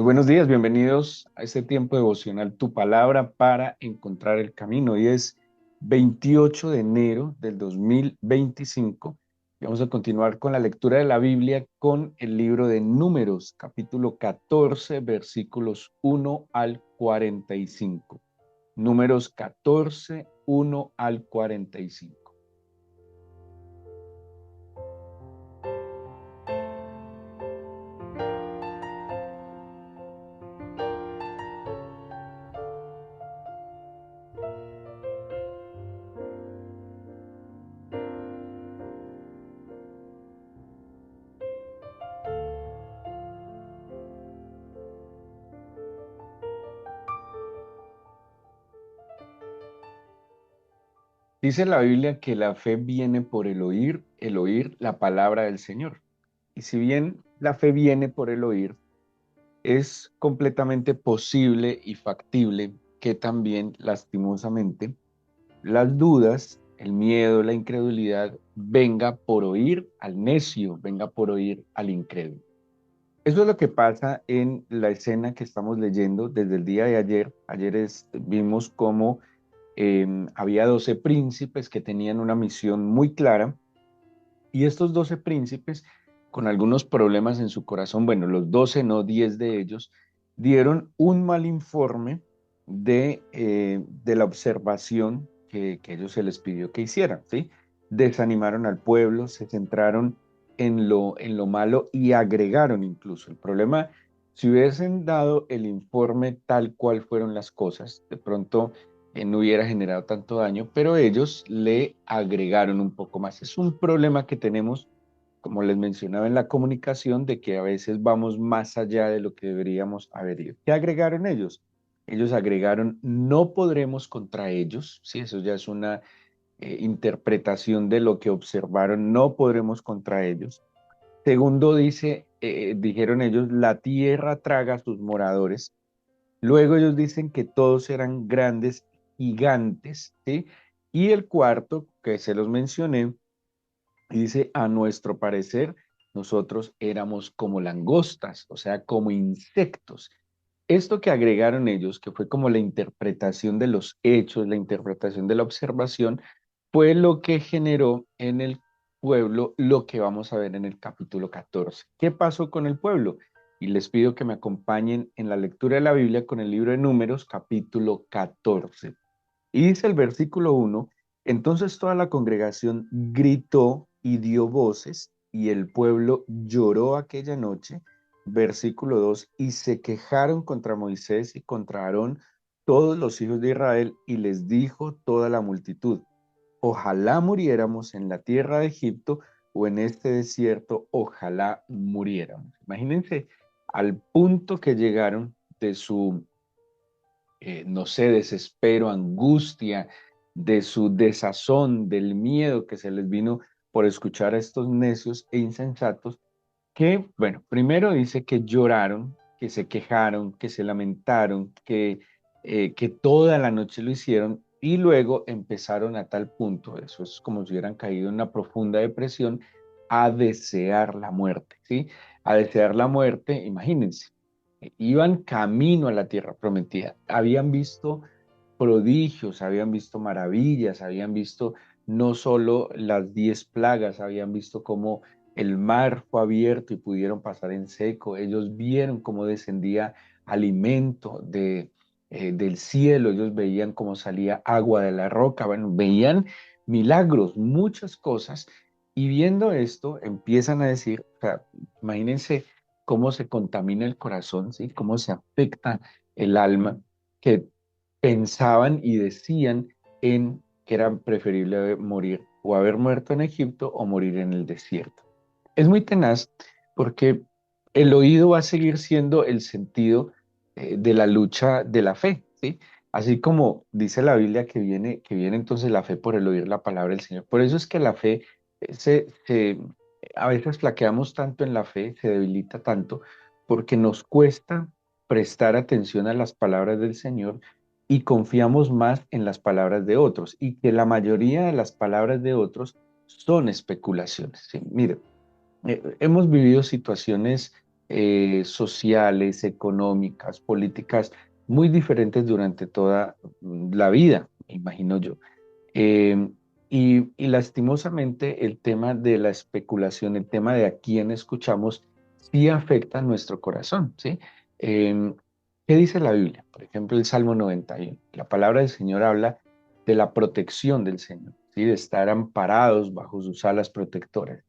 Muy buenos días, bienvenidos a este tiempo devocional Tu Palabra para encontrar el camino. Hoy es 28 de enero del 2025 y vamos a continuar con la lectura de la Biblia con el libro de Números, capítulo 14, versículos 1 al 45. Números 14, 1 al 45. Dice la Biblia que la fe viene por el oír la palabra del Señor. Y si bien la fe viene por el oír, es completamente posible y factible que también, lastimosamente, las dudas, el miedo, la incredulidad venga por oír al necio, venga por oír al incrédulo. Eso es lo que pasa en la escena que estamos leyendo desde el día de ayer. Vimos cómo había 12 príncipes que tenían una misión muy clara y estos 12 príncipes, con algunos problemas en su corazón, bueno, los 12 no, 10 de ellos, dieron un mal informe de la observación que ellos se les pidió que hicieran, ¿sí? Desanimaron al pueblo, se centraron en lo malo y agregaron incluso. El problema, si hubiesen dado el informe tal cual fueron las cosas, de pronto no hubiera generado tanto daño, pero ellos le agregaron un poco más. Es un problema que tenemos, como les mencionaba en la comunicación, de que a veces vamos más allá de lo que deberíamos haber ido. ¿Qué agregaron ellos? Ellos agregaron, no podremos contra ellos, ¿sí? Eso ya es una interpretación de lo que observaron, no podremos contra ellos. Segundo, dijeron ellos, la tierra traga a sus moradores. Luego ellos dicen que todos eran grandes gigantes, ¿sí? Y el cuarto, que se los mencioné, dice, a nuestro parecer, nosotros éramos como langostas, o sea, como insectos. Esto que agregaron ellos, que fue como la interpretación de los hechos, la interpretación de la observación, fue lo que generó en el pueblo lo que vamos a ver en el capítulo 14. ¿Qué pasó con el pueblo? Y les pido que me acompañen en la lectura de la Biblia con el libro de Números, capítulo 14. Y dice el versículo 1, entonces toda la congregación gritó y dio voces, y el pueblo lloró aquella noche. Versículo 2, y se quejaron contra Moisés y contra Aarón todos los hijos de Israel, y les dijo toda la multitud, ojalá muriéramos en la tierra de Egipto o en este desierto, ojalá muriéramos. Imagínense al punto que llegaron de su no sé, desespero, angustia, de su desazón, del miedo que se les vino por escuchar a estos necios e insensatos, que, bueno, primero dice que lloraron, que se quejaron, que se lamentaron, que toda la noche lo hicieron y luego empezaron a tal punto, eso es como si hubieran caído en una profunda depresión, a desear la muerte, ¿sí? A desear la muerte, imagínense, iban camino a la tierra prometida, habían visto prodigios, habían visto maravillas, habían visto no solo las 10 plagas, habían visto cómo el mar fue abierto y pudieron pasar en seco, ellos vieron cómo descendía alimento del cielo, ellos veían cómo salía agua de la roca, bueno, veían milagros, muchas cosas, y viendo esto empiezan a decir, o sea, imagínense cómo se contamina el corazón, ¿sí? Cómo se afecta el alma, que pensaban y decían en que era preferible morir o haber muerto en Egipto o morir en el desierto. Es muy tenaz porque el oído va a seguir siendo el sentido de la lucha de la fe, ¿sí? Así como dice la Biblia que viene entonces la fe por el oír la palabra del Señor. Por eso es que la fe a veces flaqueamos tanto en la fe, se debilita tanto, porque nos cuesta prestar atención a las palabras del Señor y confiamos más en las palabras de otros y que la mayoría de las palabras de otros son especulaciones. ¿Sí? Mire, hemos vivido situaciones sociales, económicas, políticas, muy diferentes durante toda la vida, me imagino yo. Eh, y lastimosamente el tema de la especulación, el tema de a quién escuchamos, sí afecta a nuestro corazón, ¿sí? Eh, ¿Qué dice la Biblia? Por ejemplo, el Salmo 91. La palabra del Señor habla de la protección del Señor, ¿sí? De estar amparados bajo sus alas protectoras.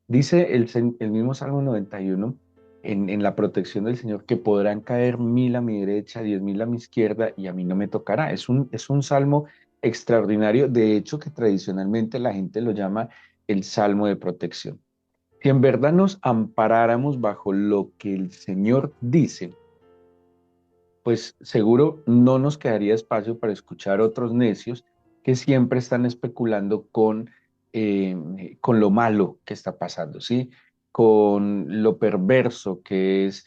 Dice el mismo Salmo 91 en la protección del Señor que podrán caer 1000 a mi derecha, 10.000 a mi izquierda y a mí no me tocará. Es un salmo extraordinario, de hecho que tradicionalmente la gente lo llama el salmo de protección. Si en verdad nos amparáramos bajo lo que el Señor dice, pues seguro no nos quedaría espacio para escuchar otros necios que siempre están especulando con lo malo que está pasando, ¿sí? Con lo perverso que es,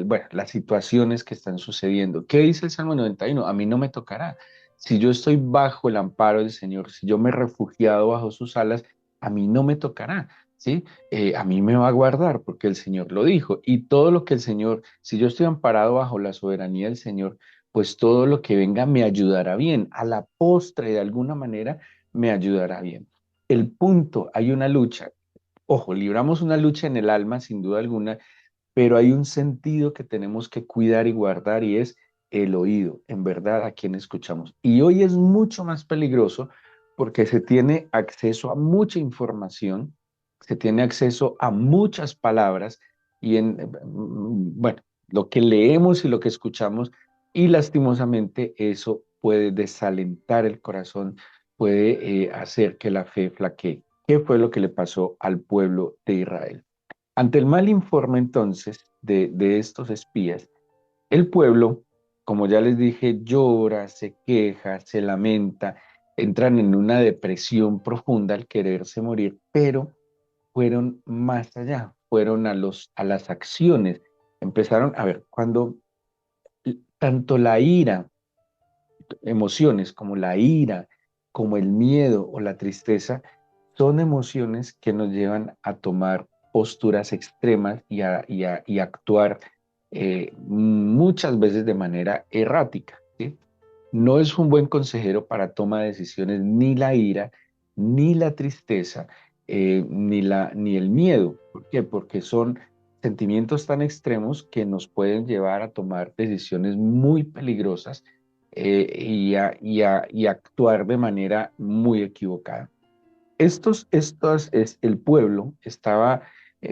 bueno, las situaciones que están sucediendo. ¿Qué dice el Salmo 91? A mí no me tocará. Si yo estoy bajo el amparo del Señor, si yo me he refugiado bajo sus alas, a mí no me tocará, ¿sí? A mí me va a guardar porque el Señor lo dijo. Y todo lo que el Señor, si yo estoy amparado bajo la soberanía del Señor, pues todo lo que venga me ayudará bien. A la postre, de alguna manera, me ayudará bien. El punto, hay una lucha. Ojo, libramos una lucha en el alma, sin duda alguna, pero hay un sentido que tenemos que cuidar y guardar y es el oído, en verdad, a quien escuchamos. Y hoy es mucho más peligroso porque se tiene acceso a mucha información, se tiene acceso a muchas palabras y bueno, lo que leemos y lo que escuchamos y lastimosamente eso puede desalentar el corazón, puede hacer que la fe flaquee. ¿Qué fue lo que le pasó al pueblo de Israel? Ante el mal informe entonces de estos espías, el pueblo, como ya les dije, llora, se queja, se lamenta, entran en una depresión profunda al quererse morir, pero fueron más allá, fueron a las acciones. Empezaron, a ver, cuando tanto la ira, emociones como la ira, como el miedo o la tristeza, son emociones que nos llevan a tomar posturas extremas y actuar muchas veces de manera errática, ¿sí? No es un buen consejero para toma de decisiones ni la ira, ni la tristeza, ni el miedo. ¿Por qué? Porque son sentimientos tan extremos que nos pueden llevar a tomar decisiones muy peligrosas y actuar de manera muy equivocada. El pueblo estaba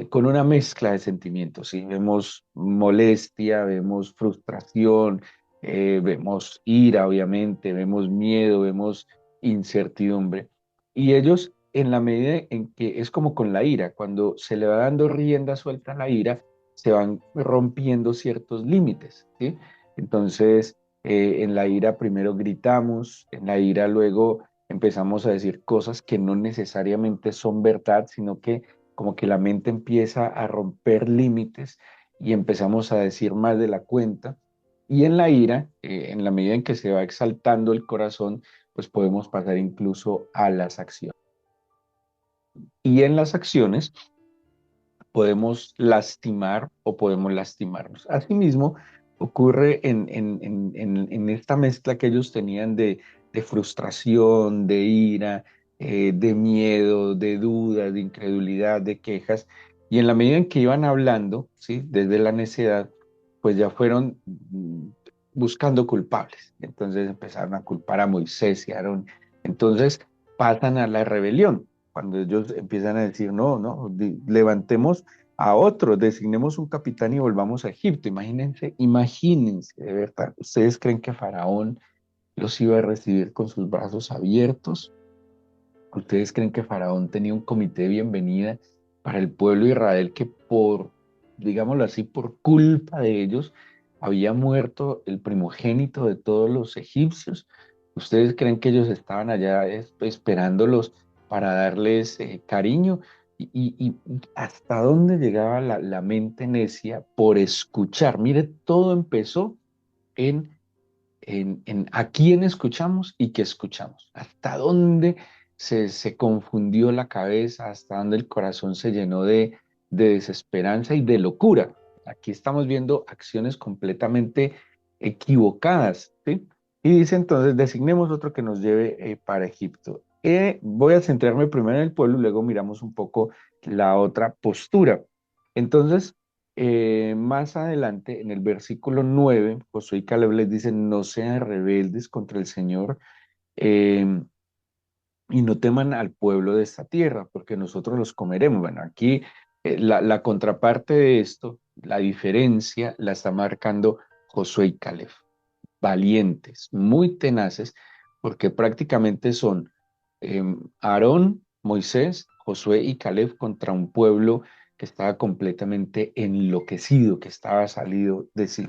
con una mezcla de sentimientos, ¿sí? Vemos molestia, vemos frustración, vemos ira, obviamente, vemos miedo, vemos incertidumbre. Y ellos, en la medida en que es como con la ira, cuando se le va dando rienda suelta a la ira, se van rompiendo ciertos límites, ¿sí? Entonces, en la ira primero gritamos, en la ira luego empezamos a decir cosas que no necesariamente son verdad, sino que como que la mente empieza a romper límites y empezamos a decir más de la cuenta. Y en la ira, en la medida en que se va exaltando el corazón, pues podemos pasar incluso a las acciones. Y en las acciones podemos lastimar o podemos lastimarnos. Asimismo, ocurre en esta mezcla que ellos tenían de frustración, de ira, de miedo, de dudas, de incredulidad, de quejas, y en la medida en que iban hablando, ¿sí? Desde la necedad, pues ya fueron buscando culpables. Entonces empezaron a culpar a Moisés y a Aarón. Entonces pasan a la rebelión cuando ellos empiezan a decir, no, no, levantemos a otro, designemos un capitán y volvamos a Egipto. Imagínense, imagínense, de verdad, ¿ustedes creen que Faraón los iba a recibir con sus brazos abiertos? ¿Ustedes creen que Faraón tenía un comité de bienvenida para el pueblo de Israel que digámoslo así, por culpa de ellos, había muerto el primogénito de todos los egipcios? ¿Ustedes creen que ellos estaban allá esperándolos para darles cariño? Y hasta dónde llegaba la mente necia por escuchar. Mire, todo empezó en en a quién escuchamos y qué escuchamos, hasta dónde se confundió la cabeza, hasta dónde el corazón se llenó de desesperanza y de locura. Aquí estamos viendo acciones completamente equivocadas, ¿sí? Y dice entonces, designemos otro que nos lleve para Egipto. Voy a centrarme primero en el pueblo y luego miramos un poco la otra postura. Entonces, más adelante, en el versículo 9, Josué y Caleb les dicen, no sean rebeldes contra el Señor, eh, y no teman al pueblo de esta tierra, porque nosotros los comeremos. Bueno, aquí la contraparte de esto, la diferencia, la está marcando Josué y Caleb, valientes, muy tenaces, porque prácticamente son Aarón, Moisés, Josué y Caleb contra un pueblo que estaba completamente enloquecido, que estaba salido de sí.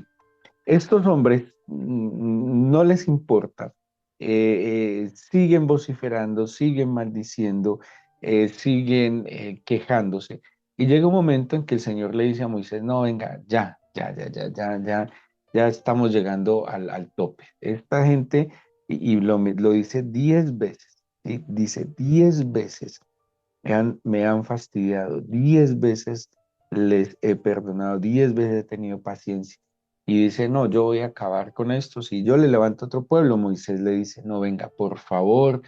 Estos hombres no les importa, siguen vociferando, siguen maldiciendo, siguen quejándose. Y llega un momento en que el Señor le dice a Moisés, no, venga, ya estamos llegando al tope. Esta gente, y lo dice 10 veces, ¿sí? Dice 10 veces me han fastidiado, 10 veces les he perdonado, 10 veces he tenido paciencia. Y dice, no, yo voy a acabar con esto. Si yo le levanto otro pueblo, Moisés le dice, no, venga, por favor,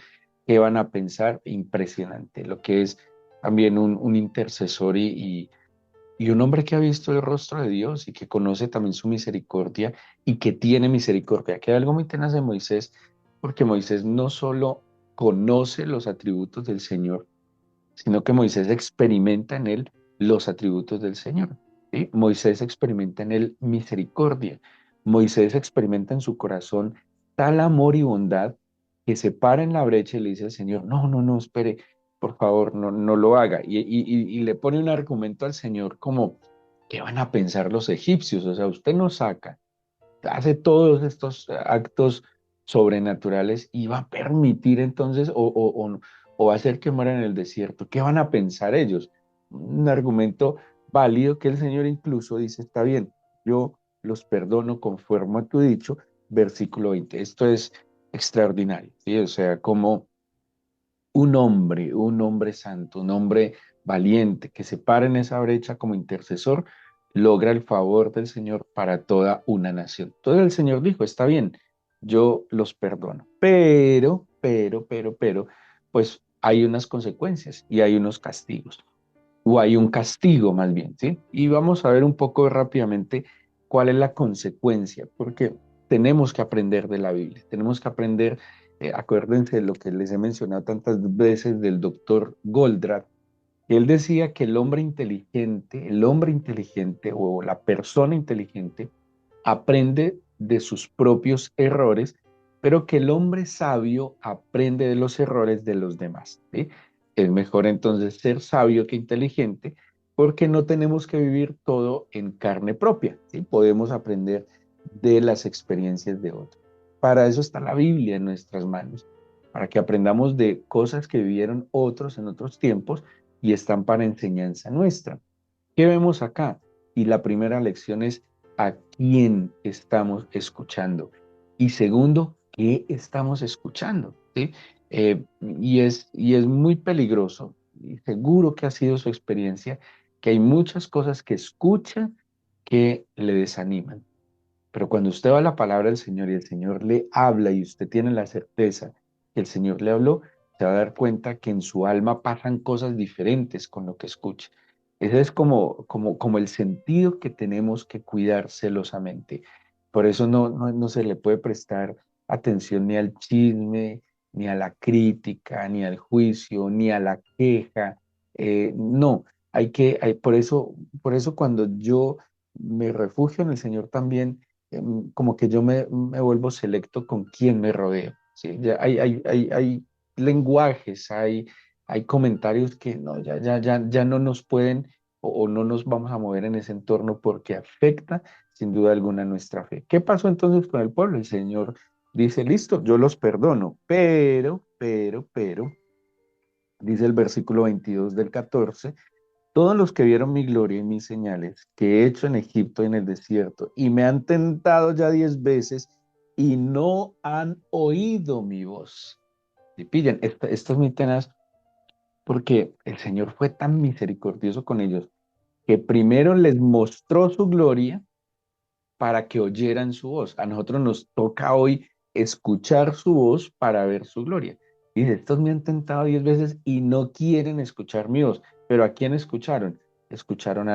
¿qué van a pensar? Impresionante, lo que es también un intercesor y un hombre que ha visto el rostro de Dios y que conoce también su misericordia y que tiene misericordia. Que hay algo muy tenaz de Moisés, porque Moisés no solo conoce los atributos del Señor, sino que Moisés experimenta en él los atributos del Señor. ¿Sí? Moisés experimenta en él misericordia. Moisés experimenta en su corazón tal amor y bondad que se para en la brecha y le dice al Señor, no, no, no, espere, por favor, no, no lo haga. Y le pone un argumento al Señor como, ¿qué van a pensar los egipcios? O sea, usted nos saca, hace todos estos actos sobrenaturales y va a permitir entonces o va a hacer que mueran en el desierto. ¿Qué van a pensar ellos? Un argumento válido que el Señor incluso dice, está bien, yo los perdono conforme a tu dicho, versículo 20. Esto es extraordinario, ¿sí? O sea, como un hombre santo, un hombre valiente que se para en esa brecha como intercesor, logra el favor del Señor para toda una nación. Entonces el Señor dijo, está bien, yo los perdono, pero, pues hay unas consecuencias y hay unos castigos, o hay un castigo más bien, ¿sí? Y vamos a ver un poco rápidamente cuál es la consecuencia, porque tenemos que aprender de la Biblia, tenemos que aprender, acuérdense de lo que les he mencionado tantas veces del doctor Goldratt. Él decía que el hombre inteligente o la persona inteligente aprende de sus propios errores, pero que el hombre sabio aprende de los errores de los demás, ¿sí? Es mejor entonces ser sabio que inteligente, porque no tenemos que vivir todo en carne propia, ¿sí? Podemos aprender de las experiencias de otros. Para eso está la Biblia en nuestras manos, para que aprendamos de cosas que vivieron otros en otros tiempos y están para enseñanza nuestra. ¿Qué vemos acá? Y la primera lección es a quién estamos escuchando. Y segundo, ¿qué estamos escuchando? ¿Sí? Y es muy peligroso, y seguro que ha sido su experiencia, que hay muchas cosas que escucha que le desaniman. Pero cuando usted va a la palabra del Señor y el Señor le habla y usted tiene la certeza que el Señor le habló, se va a dar cuenta que en su alma pasan cosas diferentes con lo que escucha. Ese es como el sentido que tenemos que cuidar celosamente. Por eso no se le puede prestar atención ni al chisme, ni a la crítica, ni al juicio, ni a la queja. No, por eso cuando yo me refugio en el Señor también, como que yo me vuelvo selecto con quién me rodeo, ¿sí? Ya hay lenguajes, hay comentarios que no, ya no nos pueden o no nos vamos a mover en ese entorno porque afecta sin duda alguna nuestra fe. ¿Qué pasó entonces con el pueblo? El Señor dice, listo, yo los perdono, pero, dice el versículo 22 del 14, todos los que vieron mi gloria y mis señales que he hecho en Egipto y en el desierto y me han tentado ya 10 veces y no han oído mi voz. Y pillan, esto es muy tenaz porque el Señor fue tan misericordioso con ellos que primero les mostró su gloria para que oyeran su voz. A nosotros nos toca hoy escuchar su voz para ver su gloria. Y dice, estos me han tentado 10 veces y no quieren escuchar mi voz. Pero ¿a quién escucharon? Escucharon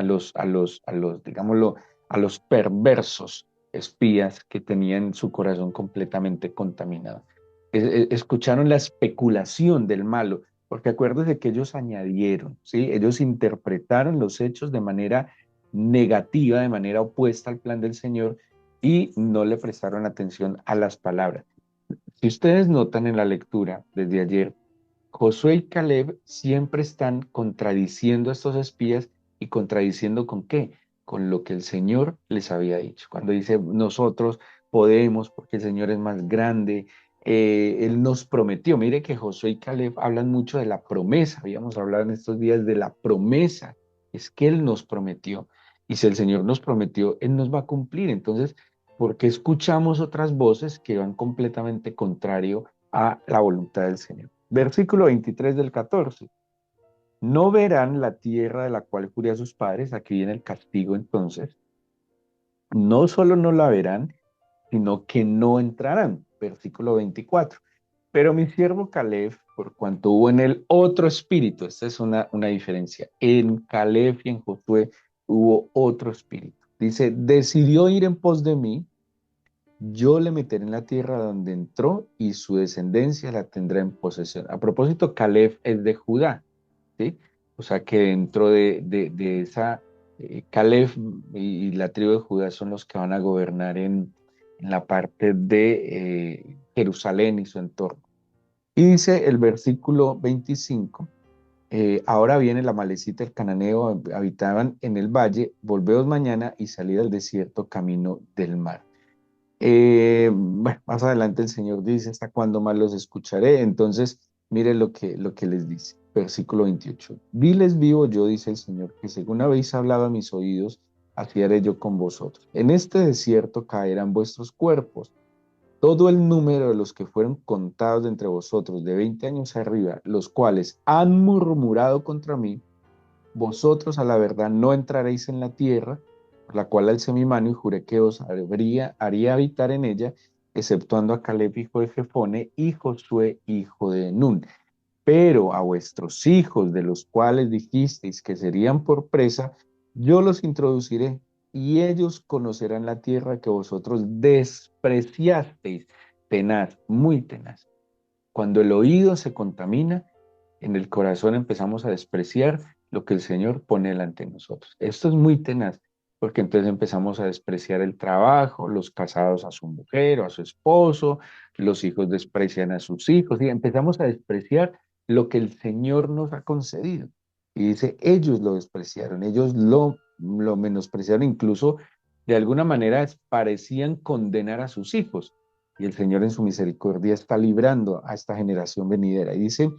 digámoslo, a los perversos espías que tenían su corazón completamente contaminado. Escucharon la especulación del malo, porque acuérdense que ellos añadieron, ¿sí? Ellos interpretaron los hechos de manera negativa, de manera opuesta al plan del Señor y no le prestaron atención a las palabras. Si ustedes notan en la lectura desde ayer, Josué y Caleb siempre están contradiciendo a estos espías y contradiciendo con qué, con lo que el Señor les había dicho. Cuando dice nosotros podemos porque el Señor es más grande, Él nos prometió. Mire que Josué y Caleb hablan mucho de la promesa. Habíamos hablado en estos días de la promesa. Es que Él nos prometió. Y si el Señor nos prometió, Él nos va a cumplir. Entonces, ¿por qué escuchamos otras voces que van completamente contrario a la voluntad del Señor? Versículo 23 del 14. No verán la tierra de la cual juré a sus padres. Aquí viene el castigo entonces. No solo no la verán, sino que no entrarán. Versículo 24. Pero mi siervo Caleb, por cuanto hubo en él otro espíritu, esta es una diferencia. En Caleb y en Josué hubo otro espíritu. Dice, decidió ir en pos de mí, yo le meteré en la tierra donde entró y su descendencia la tendrá en posesión. A propósito, Caleb es de Judá, ¿sí? O sea que dentro de esa, Caleb y la tribu de Judá son los que van a gobernar en la parte de Jerusalén y su entorno. Y dice el versículo 25, ahora viene la malecita del cananeo, habitaban en el valle, volveos mañana y salid al desierto camino del mar. Bueno, más adelante el Señor dice, ¿hasta cuándo más los escucharé? Entonces, mire lo que les dice. Versículo 28. Diles vivo yo, dice el Señor, que según habéis hablado a mis oídos, así haré yo con vosotros. En este desierto caerán vuestros cuerpos. Todo el número de los que fueron contados de entre vosotros de 20 años arriba, los cuales han murmurado contra mí, vosotros a la verdad no entraréis en la tierra, por la cual alcé mi mano y juré que os haría habitar en ella, exceptuando a Caleb, hijo de Jefone, y Josué, hijo de Nun. Pero a vuestros hijos, de los cuales dijisteis que serían por presa, yo los introduciré, y ellos conocerán la tierra que vosotros despreciasteis. Tenaz, muy tenaz. Cuando el oído se contamina, en el corazón empezamos a despreciar lo que el Señor pone delante de nosotros. Esto es muy tenaz, porque entonces empezamos a despreciar el trabajo, los casados a su mujer o a su esposo, los hijos desprecian a sus hijos, y empezamos a despreciar lo que el Señor nos ha concedido. Y dice, ellos lo despreciaron, ellos lo menospreciaron, incluso de alguna manera parecían condenar a sus hijos. Y el Señor en su misericordia está librando a esta generación venidera. Y dice,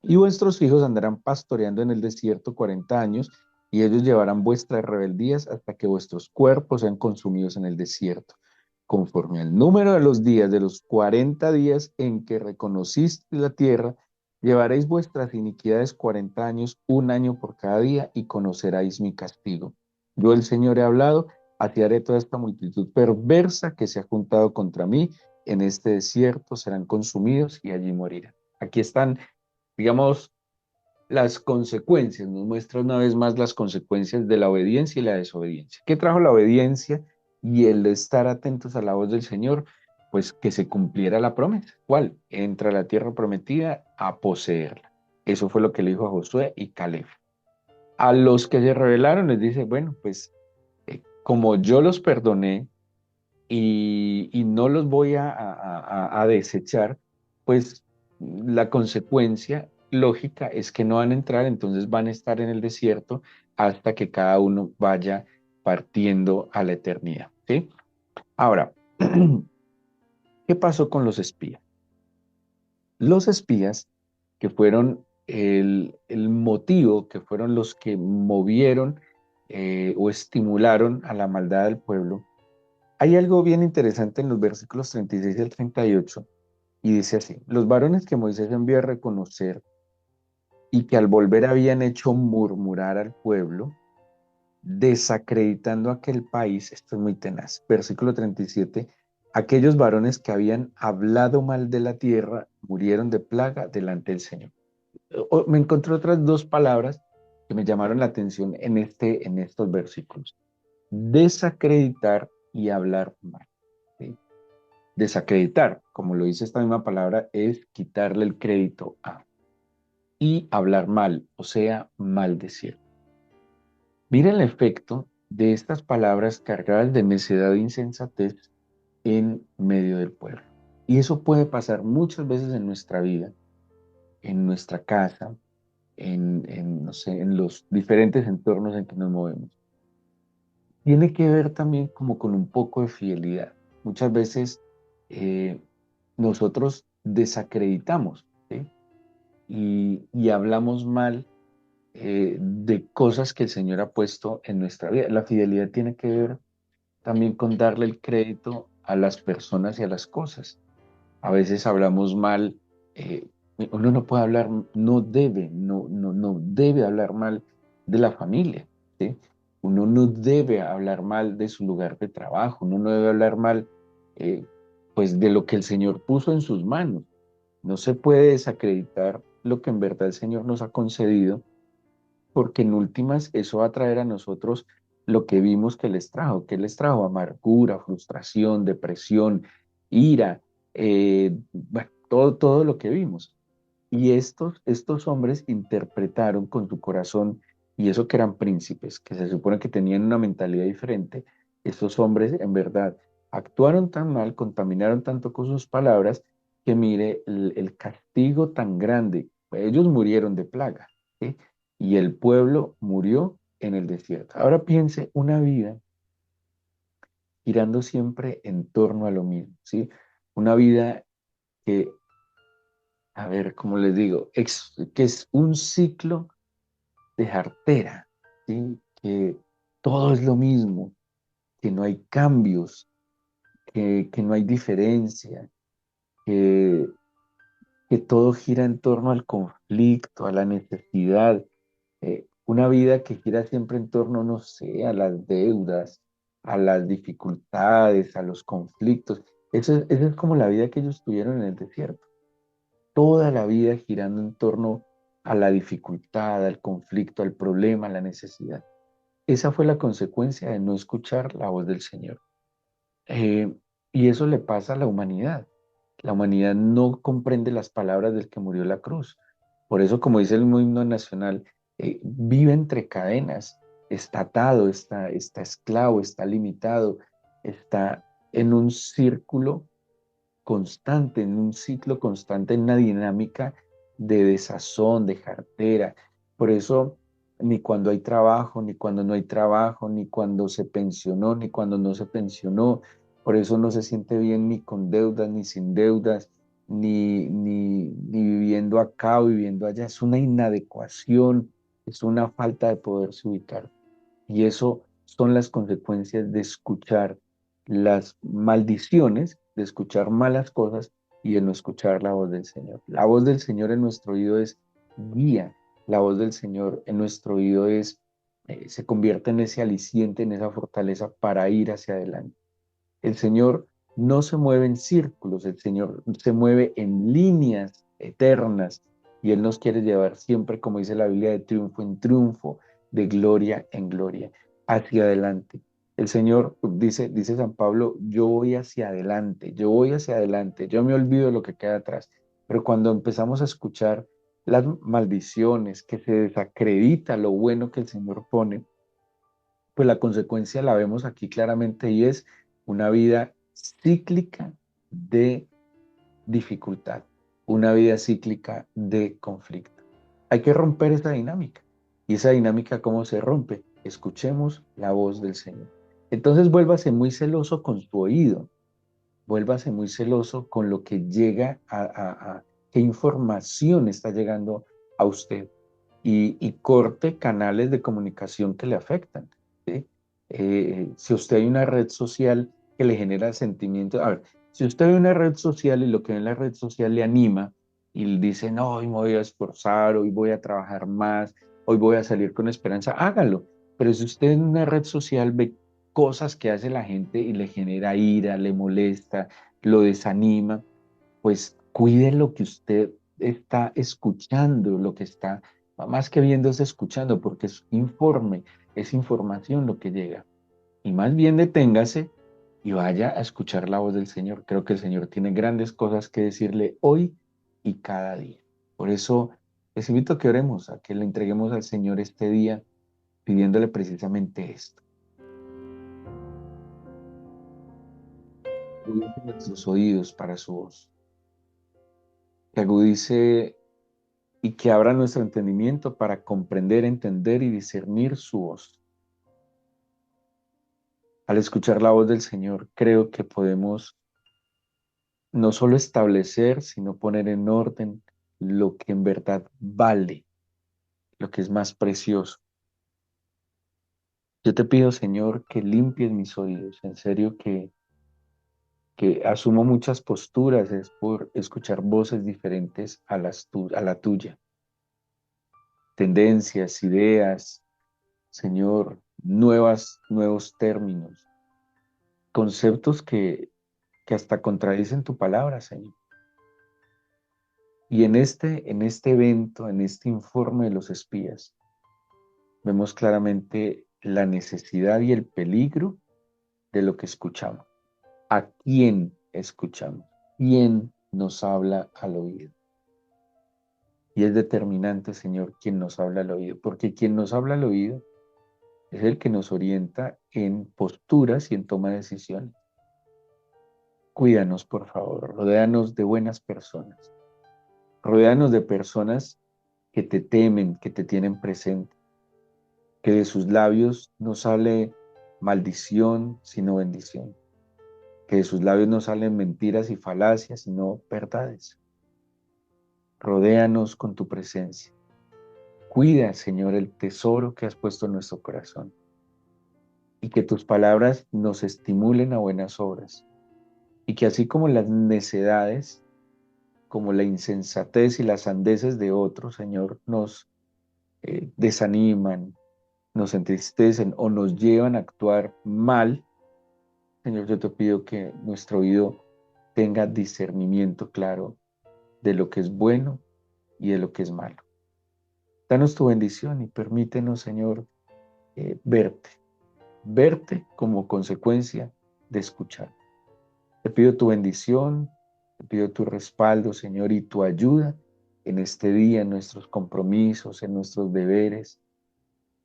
y vuestros hijos andarán pastoreando en el desierto 40 años, y ellos llevarán vuestras rebeldías hasta que vuestros cuerpos sean consumidos en el desierto, conforme al número de los días, de los 40 días en que reconociste la tierra, llevaréis vuestras iniquidades 40 años, un año por cada día, y conoceréis mi castigo. Yo el Señor he hablado, así haré toda esta multitud perversa que se ha juntado contra mí, en este desierto serán consumidos y allí morirán. Aquí están, digamos, las consecuencias, nos muestra una vez más las consecuencias de la obediencia y la desobediencia. ¿Qué trajo la obediencia y el estar atentos a la voz del Señor? Pues que se cumpliera la promesa. ¿Cuál? Entra a la tierra prometida a poseerla. Eso fue lo que le dijo a Josué y Caleb. A los que se rebelaron les dice, bueno, pues como yo los perdoné, y no los voy a desechar, pues la consecuencia lógica es que no van a entrar, entonces van a estar en el desierto hasta que cada uno vaya partiendo a la eternidad, ¿sí? Ahora, ¿qué pasó con los espías? Los espías, que fueron el motivo, que fueron los que movieron o estimularon a la maldad del pueblo. Hay algo bien interesante en los versículos 36 al 38, y dice así, los varones que Moisés envió a reconocer y que al volver habían hecho murmurar al pueblo, desacreditando aquel país, esto es muy tenaz, versículo 37, aquellos varones que habían hablado mal de la tierra murieron de plaga delante del Señor. Me encontré otras dos palabras que me llamaron la atención en estos versículos. Desacreditar y hablar mal. ¿Sí? Desacreditar, como lo dice esta misma palabra, es quitarle el crédito a. Y hablar mal, o sea, maldecir. Mira el efecto de estas palabras cargadas de necedad e insensatez en medio del pueblo. Y eso puede pasar muchas veces en nuestra vida, en nuestra casa, no sé, en los diferentes entornos en que nos movemos. Tiene que ver también como con un poco de fidelidad. Muchas veces eh, nosotros desacreditamos, ¿sí? Y hablamos mal de cosas que el Señor ha puesto en nuestra vida. La fidelidad tiene que ver también con darle el crédito a las personas y a las cosas. A veces hablamos mal, eh, uno no puede hablar, no debe hablar mal de la familia, ¿sí? Uno no debe hablar mal de su lugar de trabajo, uno no debe hablar mal, eh, pues, de lo que el Señor puso en sus manos. No se puede desacreditar lo que en verdad el Señor nos ha concedido, porque en últimas eso va a traer a nosotros lo que vimos que les trajo amargura, frustración, depresión, ira, bueno, todo lo que vimos. Y estos hombres interpretaron con su corazón, y eso que eran príncipes, que se supone que tenían una mentalidad diferente, estos hombres en verdad actuaron tan mal, contaminaron tanto con sus palabras, que mire el castigo tan grande. Ellos murieron de plaga, ¿sí? Y el pueblo murió en el desierto. Ahora piense una vida girando siempre en torno a lo mismo, ¿sí? Una vida que, a ver, ¿cómo les digo? Que es un ciclo de jartera, ¿sí? Que todo es lo mismo, que no hay cambios, que no hay diferencia, que, que todo gira en torno al conflicto, a la necesidad. Una vida que gira siempre en torno, no sé, a las deudas, a las dificultades, a los conflictos. Esa es como la vida que ellos tuvieron en el desierto. Toda la vida girando en torno a la dificultad, al conflicto, al problema, a la necesidad. Esa fue la consecuencia de no escuchar la voz del Señor. Eh, y eso le pasa a la humanidad. La humanidad no comprende las palabras del que murió en la cruz. Por eso, como dice el himno nacional, vive entre cadenas, está atado, está esclavo, está limitado, está en un círculo constante, en un ciclo constante, en una dinámica de desazón, de jartera. Por eso, ni cuando hay trabajo, ni cuando no hay trabajo, ni cuando se pensionó, ni cuando no se pensionó. Por eso no se siente bien ni con deudas, ni sin deudas, ni viviendo acá o viviendo allá. Es una inadecuación, es una falta de poderse ubicar. Y eso son las consecuencias de escuchar las maldiciones, de escuchar malas cosas y de no escuchar la voz del Señor. La voz del Señor en nuestro oído es guía. La voz del Señor en nuestro oído se convierte en ese aliciente, en esa fortaleza para ir hacia adelante. El Señor no se mueve en círculos, el Señor se mueve en líneas eternas y Él nos quiere llevar siempre, como dice la Biblia, de triunfo en triunfo, de gloria en gloria, hacia adelante. El Señor dice San Pablo, yo voy hacia adelante, yo voy hacia adelante, yo me olvido de lo que queda atrás. Pero cuando empezamos a escuchar las maldiciones, que se desacredita lo bueno que el Señor pone, pues la consecuencia la vemos aquí claramente y es una vida cíclica de dificultad, una vida cíclica de conflicto. Hay que romper esa dinámica. ¿Y esa dinámica cómo se rompe? Escuchemos la voz del Señor. Entonces vuélvase muy celoso con su oído, vuélvase muy celoso con lo que llega qué información está llegando a usted y corte canales de comunicación que le afectan, ¿sí? Si usted hay una red social que le genera sentimientos, a ver, si usted ve una red social y lo que ve en la red social le anima y le dice, no, hoy me voy a esforzar, hoy voy a trabajar más, hoy voy a salir con esperanza, hágalo. Pero si usted en una red social ve cosas que hace la gente y le genera ira, le molesta, lo desanima, pues cuide lo que usted está escuchando, lo que está, más que viendo es escuchando, porque es informe, es información lo que llega. Y más bien deténgase y vaya a escuchar la voz del Señor. Creo que el Señor tiene grandes cosas que decirle hoy y cada día. Por eso les invito a que oremos, a que le entreguemos al Señor este día pidiéndole precisamente esto. Agudice nuestros oídos para su voz, que agudice y que abra nuestro entendimiento para comprender, entender y discernir su voz. Al escuchar la voz del Señor, creo que podemos no solo establecer, sino poner en orden lo que en verdad vale, lo que es más precioso. Yo te pido, Señor, que limpies mis oídos. En serio que asumo muchas posturas, es por escuchar voces diferentes a la tuya. Tendencias, ideas, Señor, nuevos términos, conceptos que hasta contradicen tu palabra, Señor. Y en este evento, en este informe de los espías, vemos claramente la necesidad y el peligro de lo que escuchamos. ¿A quién escuchamos? ¿Quién nos habla al oído? Y es determinante, Señor, quién nos habla al oído, porque quien nos habla al oído es el que nos orienta en posturas y en toma de decisiones. Cuídanos, por favor, rodéanos de buenas personas, rodéanos de personas que te temen, que te tienen presente, que de sus labios no sale maldición, sino bendición, que de sus labios no salen mentiras y falacias, sino verdades. Rodéanos con tu presencia. Cuida, Señor, el tesoro que has puesto en nuestro corazón y que tus palabras nos estimulen a buenas obras y que así como las necedades, como la insensatez y las sandeces de otros, Señor, nos desaniman, nos entristecen o nos llevan a actuar mal, Señor, yo te pido que nuestro oído tenga discernimiento claro de lo que es bueno y de lo que es malo. Danos tu bendición y permítenos, Señor, verte como consecuencia de escuchar. Te pido tu bendición, te pido tu respaldo, Señor, y tu ayuda en este día, en nuestros compromisos, en nuestros deberes,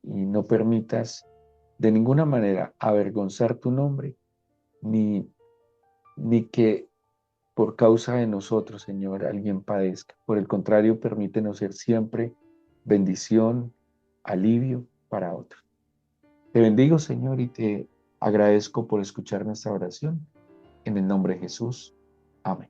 y no permitas de ninguna manera avergonzar tu nombre, ni, ni que por causa de nosotros, Señor, alguien padezca. Por el contrario, permítenos ser siempre bendición, alivio para otros. Te bendigo, Señor, y te agradezco por escuchar nuestra oración. En el nombre de Jesús. Amén.